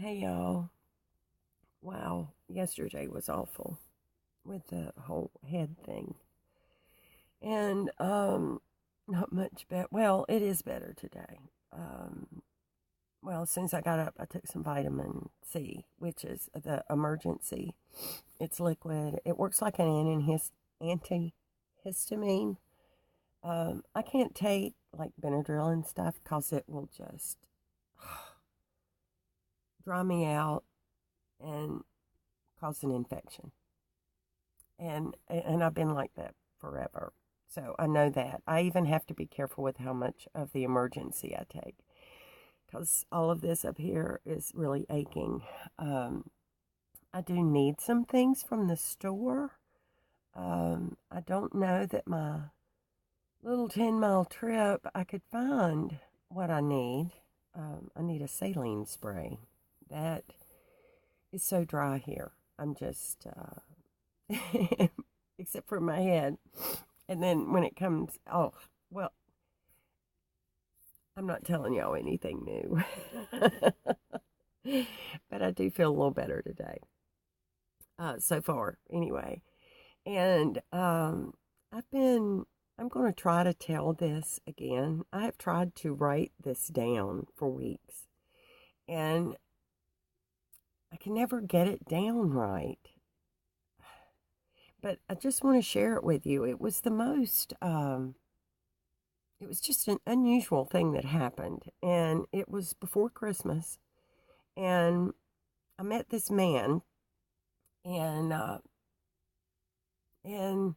Hey y'all. Wow, yesterday was awful with the whole head thing. And not much better. Well, it is better today. Um well, as soon as I got up, I took some vitamin C, which is the emergency. It's liquid. It works like an antihistamine. I can't take like Benadryl and stuff because it will just dry me out and cause an infection. And I've been like that forever. So I know that. I even have to be careful with how much of the emergency I take because all of this up here is really aching. I do need some things from the store. I don't know that my little 10-mile trip I could find what I need. I need a saline spray. That is so dry here. I'm just except for my head. And then when it comes, oh, well, I'm not telling y'all anything new. But I do feel a little better today. So far, anyway. And I'm going to try to tell this again. I have tried to write this down for weeks. And I can never get it down right. But I just want to share it with you. It was it was just an unusual thing that happened. And it was before Christmas. And I met this man. And, uh, and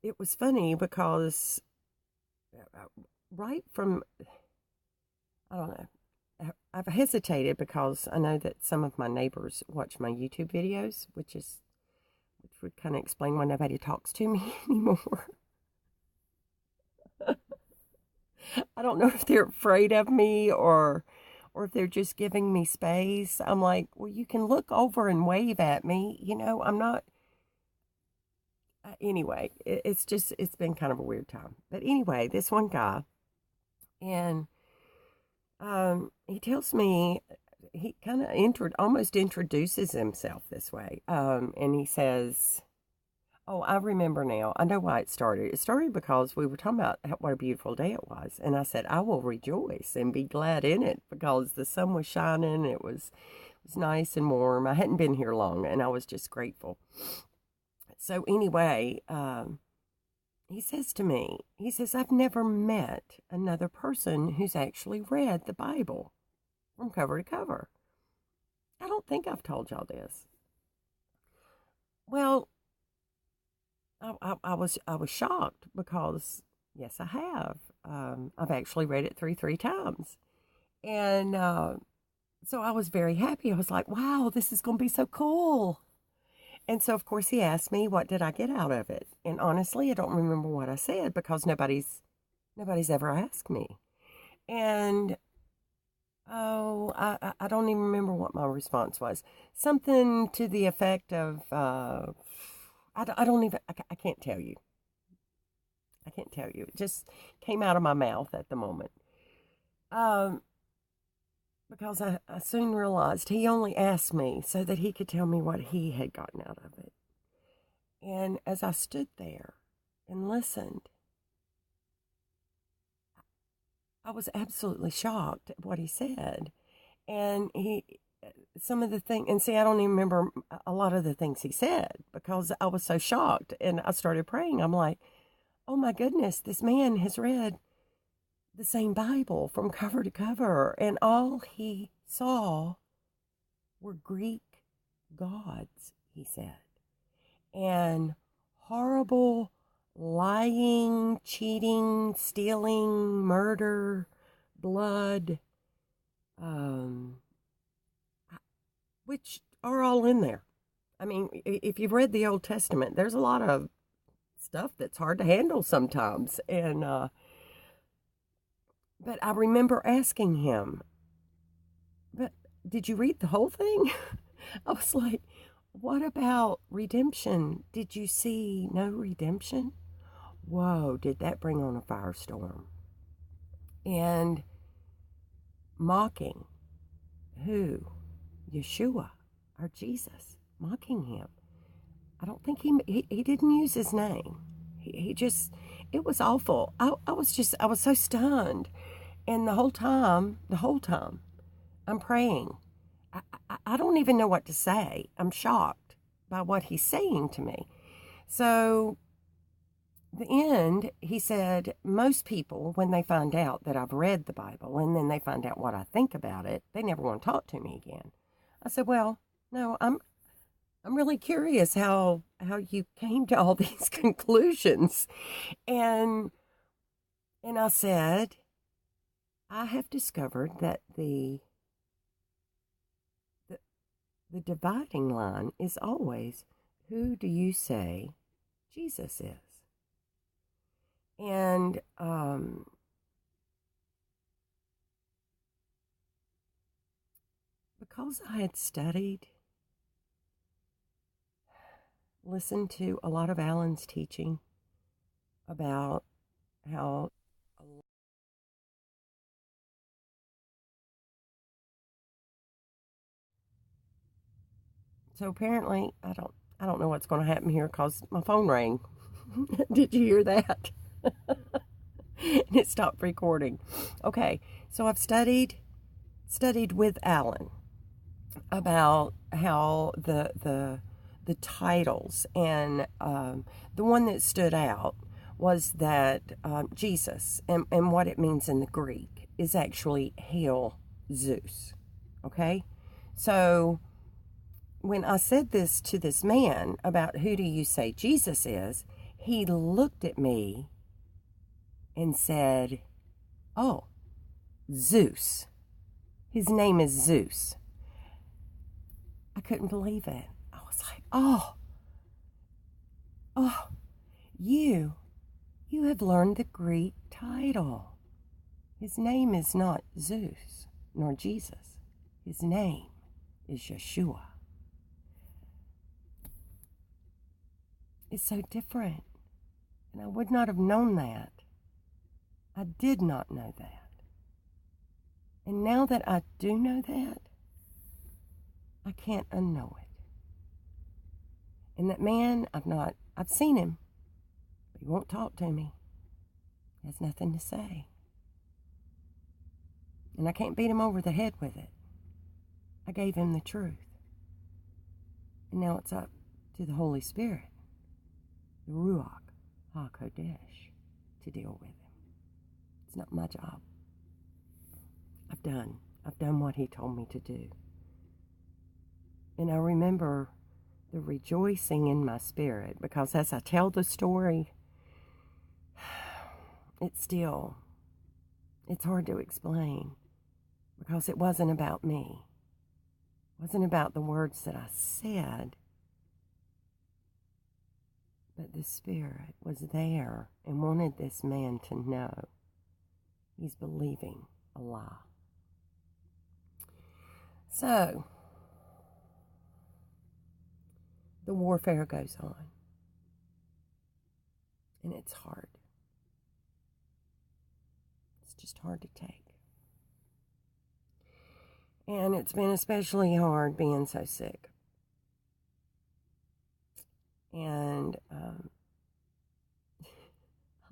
it was funny because right from, I don't know, I've hesitated because I know that some of my neighbors watch my YouTube videos, which would kind of explain why nobody talks to me anymore. I don't know if they're afraid of me or if they're just giving me space. I'm like, well, you can look over and wave at me. I'm not. Anyway, it's been kind of a weird time. But anyway, this one guy, and he tells me, he kind of almost introduces himself this way. And he says, oh, I remember now. I know why it started. It started because we were talking about what a beautiful day it was. And I said, I will rejoice and be glad in it because the sun was shining. It was nice and warm. I hadn't been here long and I was just grateful. So anyway, he says to me, he says, I've never met another person who's actually read the Bible from cover to cover. I don't think I've told y'all this. Well, I was shocked because yes, I have. I've actually read it three times, and so I was very happy. I was like, "Wow, this is going to be so cool!" And so, of course, he asked me, "What did I get out of it?" And honestly, I don't remember what I said because nobody's ever asked me. And oh, I don't even remember what my response was. Something to the effect of, I don't even, I can't tell you. I can't tell you. It just came out of my mouth at the moment. Um, because I soon realized he only asked me so that he could tell me what he had gotten out of it. And as I stood there and listened, I was absolutely shocked at what he said. And some of the things, and see, I don't even remember a lot of the things he said because I was so shocked. And I started praying. I'm like, oh my goodness, this man has read the same Bible from cover to cover, and all he saw were Greek gods, he said, and horrible lying, cheating, stealing, murder, blood, um, which are all in there. I mean, if you've read the Old Testament, there's a lot of stuff that's hard to handle sometimes. And but I remember asking him, "But did you read the whole thing?" I was like, "What about redemption? Did you see no redemption?" Whoa, did that bring on a firestorm? And mocking who? Yeshua, our Jesus, mocking him. I don't think he didn't use his name. He just, it was awful. I was so stunned. And the whole time, I'm praying. I don't even know what to say. I'm shocked by what he's saying to me. So, the end, he said, most people, when they find out that I've read the Bible and then they find out what I think about it, they never want to talk to me again. I said, well, no, I'm really curious how you came to all these conclusions. And I said, I have discovered that the dividing line is always, who do you say Jesus is? And because I had studied, listened to a lot of Alan's teaching about how so apparently I don't know what's going to happen here because my phone rang. Did you hear that? And it stopped recording. Okay, so I've studied with Alan about how the titles, and the one that stood out was that Jesus and what it means in the Greek is actually hail Zeus. Okay, so when I said this to this man about who do you say Jesus is, he looked at me and said, oh, Zeus. His name is Zeus. I couldn't believe it. I was like, oh, you have learned the Greek title. His name is not Zeus nor Jesus. His name is Yeshua. It's so different. And I would not have known that. I did not know that. And now that I do know that, I can't unknow it. And that man, I've seen him, but he won't talk to me. He has nothing to say. And I can't beat him over the head with it. I gave him the truth. And now it's up to the Holy Spirit, the Ruach HaKodesh, to deal with him. It's not my job. I've done what he told me to do. And I remember the rejoicing in my spirit, because as I tell the story, it's hard to explain, because it wasn't about me. It wasn't about the words that I said, but the Spirit was there and wanted this man to know he's believing a lie. So, the warfare goes on. And it's hard. It's just hard to take. And it's been especially hard being so sick. And I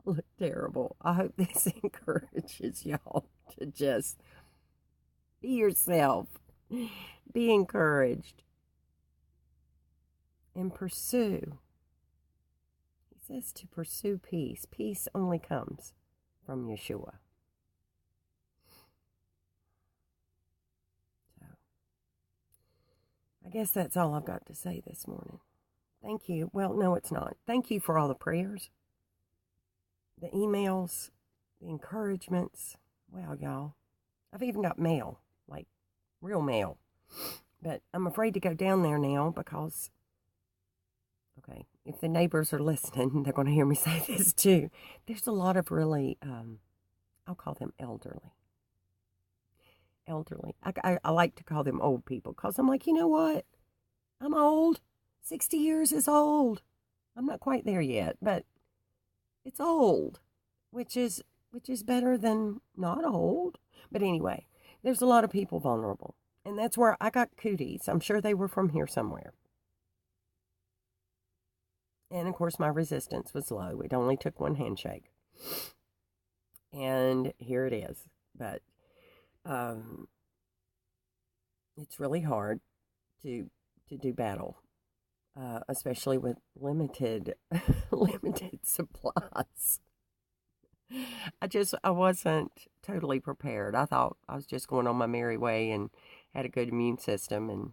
look terrible. I hope this encourages y'all to just be yourself. Be encouraged. And pursue. He says to pursue peace. Peace only comes from Yeshua. So, I guess that's all I've got to say this morning. Thank you. Well, no, it's not. Thank you for all the prayers, the emails, the encouragements. Wow, y'all. I've even got mail, like real mail. But I'm afraid to go down there now because, okay, if the neighbors are listening, they're going to hear me say this too. There's a lot of really, I'll call them elderly. I like to call them old people because I'm like, you know what? I'm old. 60 years is old. I'm not quite there yet, but it's old, which is better than not old. But anyway, there's a lot of people vulnerable. And that's where I got cooties. I'm sure they were from here somewhere. And of course, my resistance was low. It only took one handshake. And here it is. But it's really hard to do battle, especially with limited limited supplies. I wasn't totally prepared. I thought I was just going on my merry way and had a good immune system, and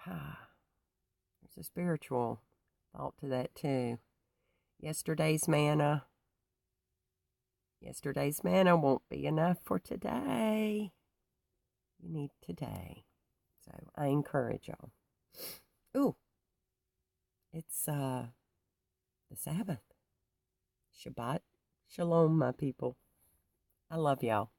there's a spiritual thought to that too. Yesterday's manna won't be enough for today. You need today. So I encourage y'all. Ooh, it's the Sabbath. Shabbat Shalom, my people. I love y'all.